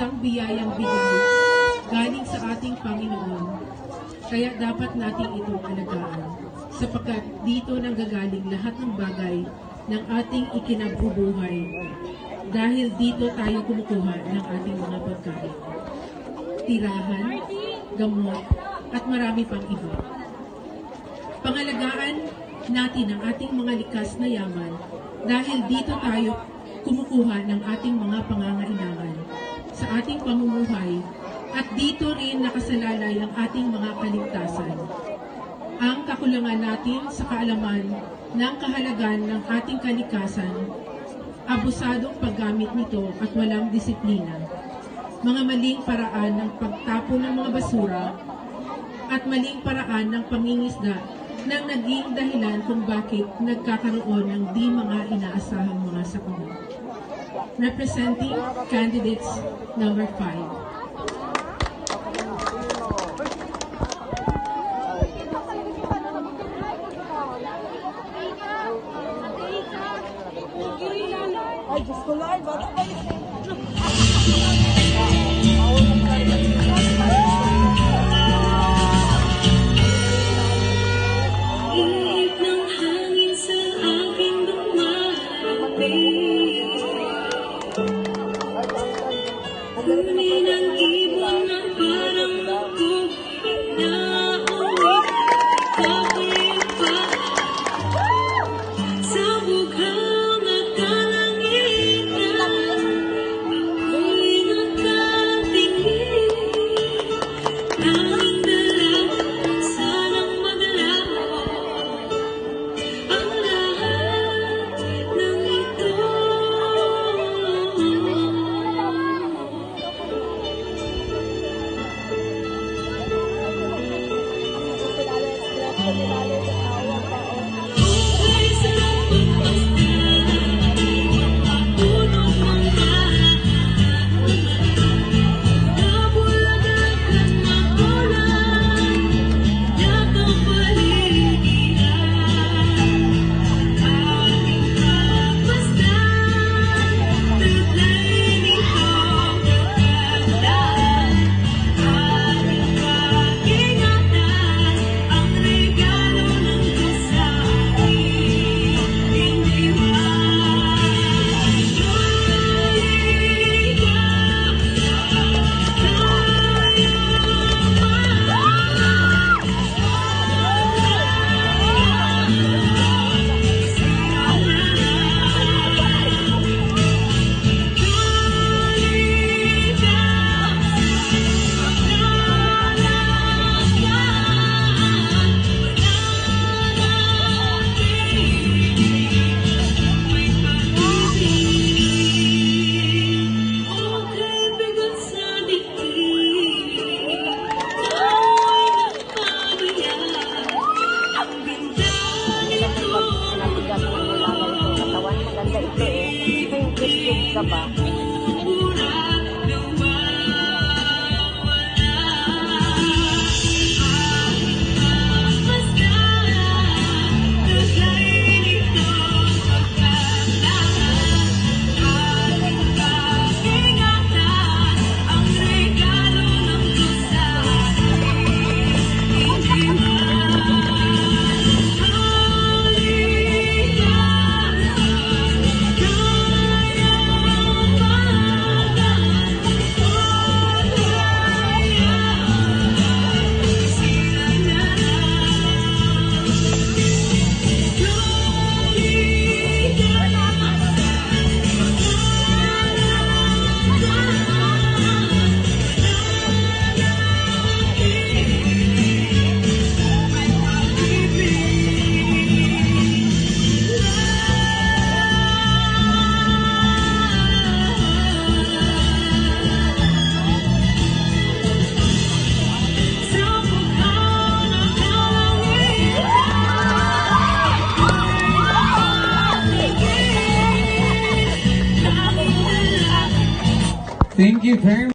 isang biyayang bigay galing sa ating Panginoon. Kaya dapat nating itong alagaan, sapagkat dito nanggagaling lahat ng bagay ng ating ikinabubuhay. Dahil dito tayo kumukuha ng ating mga pagkain, tirahan, gamot, at marami pang iba. Pangalagaan natin ang ating mga likas na yaman dahil dito tayo kumukuha ng ating mga pangangailangan sa ating pamumuhay at dito rin nakasalalay ang ating mga kaligtasan. Ang kakulangan natin sa kaalaman ng kahalagan ng ating kalikasan, abusadong paggamit nito at walang disiplina, mga maling paraan ng pagtapon ng mga basura, at maling paraan ng pangingisda nang naging dahilan kung bakit nagkakaroon ng di mga inaasahang mga sakuna. Representing candidates number 5. Ay, Diyos ko, Lord, bata ba yun? Ihip ng hangin sa aking dumarating. Kunin ang ibon na parang ako'y inaawi. Kapalit pa sa bughang at kalangitan. Ako'y nakatingin. Tanging dalaw, sanang maglaw ang lahat ng ito. Okay sa pagpasdan, punong manggahan, nabulagan at magulan, yakang paligiran. Aking pagpasdan, taglay nitong pagkandaan. Aking pag-ingatan, ang regalo ng Diyos sa akin. Hindi okay, bigat sa dibdib, ako'y nagpabayag. Ang ganda nito, Katawan, maganda ito eh. Ito yung Christian ka ba? burak na mawawala. Aking pagpasdan, taglay nitong pagkandaan. Aking pag-ingatan, ang regalo ng Diyos sa akin. Hindi Thank you very much.